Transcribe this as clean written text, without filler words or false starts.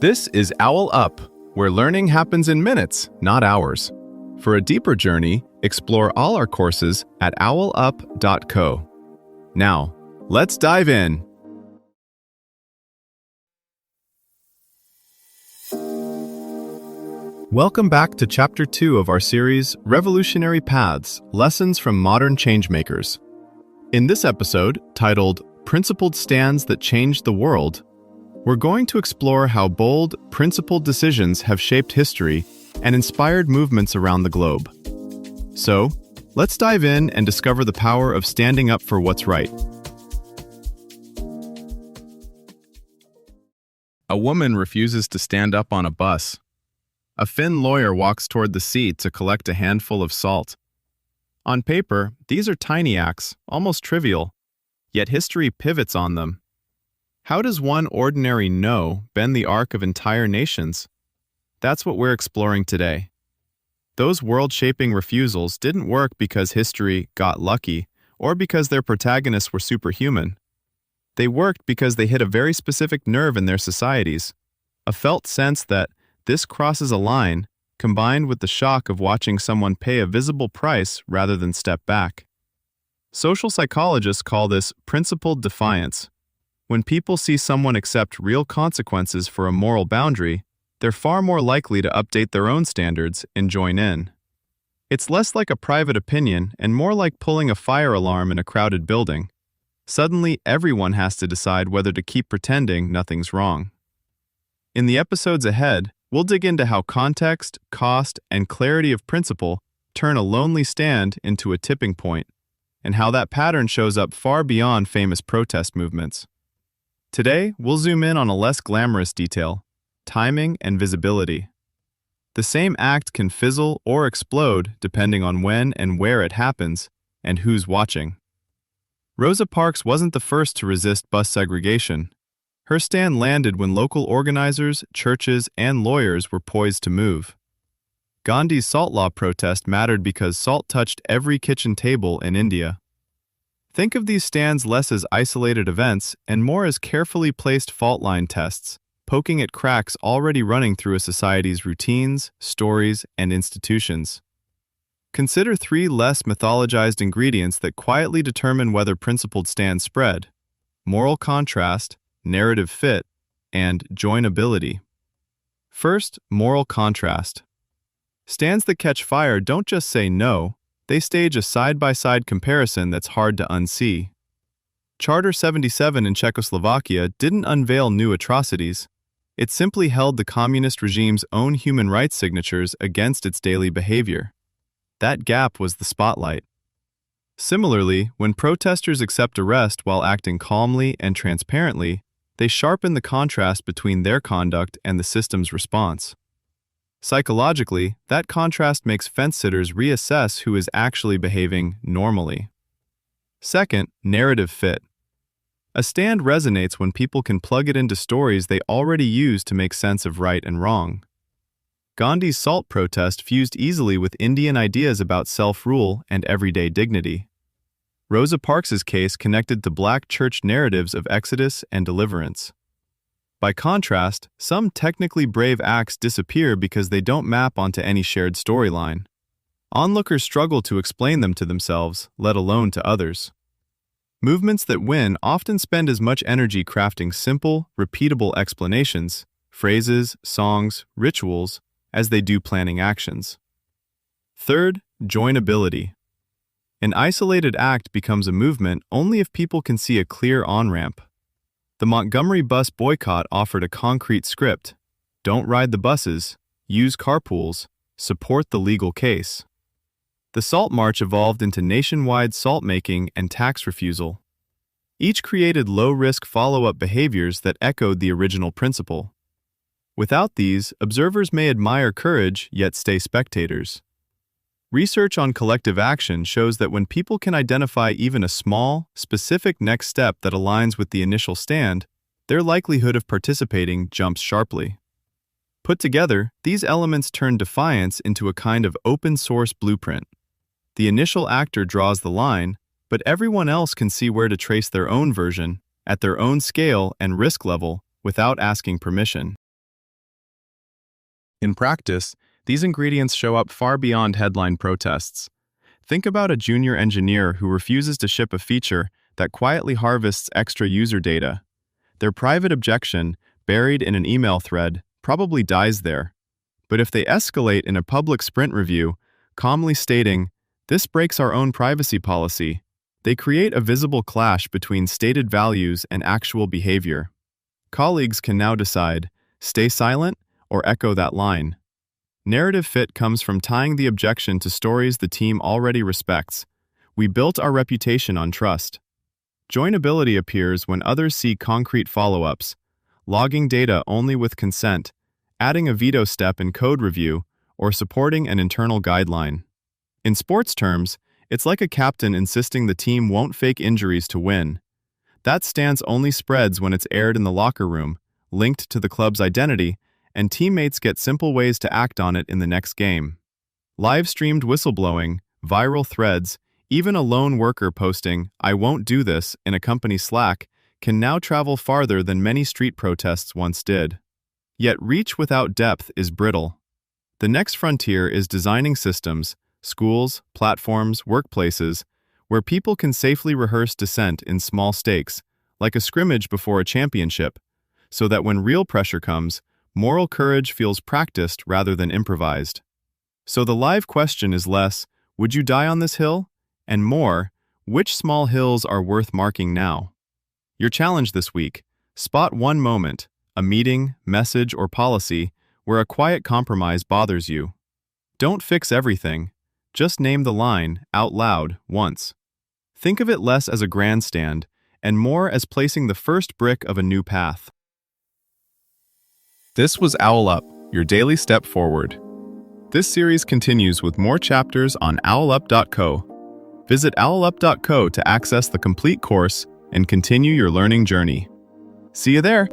This is OwlUp, where learning happens in minutes, not hours. For a deeper journey, explore all our courses at owlup.co. Now, let's dive in. Welcome back to Chapter 2 of our series, Revolutionary Paths, Lessons from Modern Changemakers. In this episode, titled Principled Stands That Changed the World, we're going to explore how bold, principled decisions have shaped history and inspired movements around the globe. So, let's dive in and discover the power of standing up for what's right. A woman refuses to stand up on a bus. A Finn lawyer walks toward the sea to collect a handful of salt. On paper, these are tiny acts, almost trivial, yet history pivots on them. How does one ordinary no bend the arc of entire nations? That's what we're exploring today. Those world-shaping refusals didn't work because history got lucky or because their protagonists were superhuman. They worked because they hit a very specific nerve in their societies, a felt sense that this crosses a line, combined with the shock of watching someone pay a visible price rather than step back. Social psychologists call this principled defiance. When people see someone accept real consequences for a moral boundary, they're far more likely to update their own standards and join in. It's less like a private opinion and more like pulling a fire alarm in a crowded building. Suddenly, everyone has to decide whether to keep pretending nothing's wrong. In the episodes ahead, we'll dig into how context, cost, and clarity of principle turn a lonely stand into a tipping point, and how that pattern shows up far beyond famous protest movements. Today, we'll zoom in on a less glamorous detail: timing and visibility. The same act can fizzle or explode depending on when and where it happens and who's watching. Rosa Parks wasn't the first to resist bus segregation. Her stand landed when local organizers, churches, and lawyers were poised to move. Gandhi's salt law protest mattered because salt touched every kitchen table in India. Think of these stands less as isolated events and more as carefully placed fault line tests, poking at cracks already running through a society's routines, stories, and institutions. Consider three less mythologized ingredients that quietly determine whether principled stands spread: moral contrast, narrative fit, and joinability. First, moral contrast. Stands that catch fire don't just say no, they stage a side-by-side comparison that's hard to unsee. Charter 77 in Czechoslovakia didn't unveil new atrocities. It simply held the communist regime's own human rights signatures against its daily behavior. That gap was the spotlight. Similarly, when protesters accept arrest while acting calmly and transparently, they sharpen the contrast between their conduct and the system's response. Psychologically, that contrast makes fence-sitters reassess who is actually behaving normally. Second, narrative fit. A stand resonates when people can plug it into stories they already use to make sense of right and wrong. Gandhi's salt protest fused easily with Indian ideas about self-rule and everyday dignity. Rosa Parks's case connected to Black church narratives of exodus and deliverance. By contrast, some technically brave acts disappear because they don't map onto any shared storyline. Onlookers struggle to explain them to themselves, let alone to others. Movements that win often spend as much energy crafting simple, repeatable explanations, phrases, songs, rituals, as they do planning actions. Third, joinability. An isolated act becomes a movement only if people can see a clear on-ramp. The Montgomery bus boycott offered a concrete script: don't ride the buses, use carpools, support the legal case. The Salt March evolved into nationwide salt-making and tax refusal. Each created low-risk follow-up behaviors that echoed the original principle. Without these, observers may admire courage yet stay spectators. Research on collective action shows that when people can identify even a small, specific next step that aligns with the initial stand, their likelihood of participating jumps sharply. Put together, these elements turn defiance into a kind of open-source blueprint. The initial actor draws the line, but everyone else can see where to trace their own version, at their own scale and risk level, without asking permission. In practice, these ingredients show up far beyond headline protests. Think about a junior engineer who refuses to ship a feature that quietly harvests extra user data. Their private objection, buried in an email thread, probably dies there. But if they escalate in a public sprint review, calmly stating, "This breaks our own privacy policy," they create a visible clash between stated values and actual behavior. Colleagues can now decide, stay silent or echo that line. Narrative fit comes from tying the objection to stories the team already respects. We built our reputation on trust. Joinability appears when others see concrete follow-ups, logging data only with consent, adding a veto step in code review, or supporting an internal guideline. In sports terms, it's like a captain insisting the team won't fake injuries to win. That stance only spreads when it's aired in the locker room, linked to the club's identity, and teammates get simple ways to act on it in the next game. Live-streamed whistleblowing, viral threads, even a lone worker posting, "I won't do this," in a company Slack, can now travel farther than many street protests once did. Yet reach without depth is brittle. The next frontier is designing systems, schools, platforms, workplaces, where people can safely rehearse dissent in small stakes, like a scrimmage before a championship, so that when real pressure comes, moral courage feels practiced rather than improvised. So the live question is less, would you die on this hill? And more, which small hills are worth marking now? Your challenge this week, spot one moment, a meeting, message, or policy, where a quiet compromise bothers you. Don't fix everything, just name the line out loud once. Think of it less as a grandstand and more as placing the first brick of a new path. This was OwlUp, your daily step forward. This series continues with more chapters on OwlUp.co. Visit OwlUp.co to access the complete course and continue your learning journey. See you there!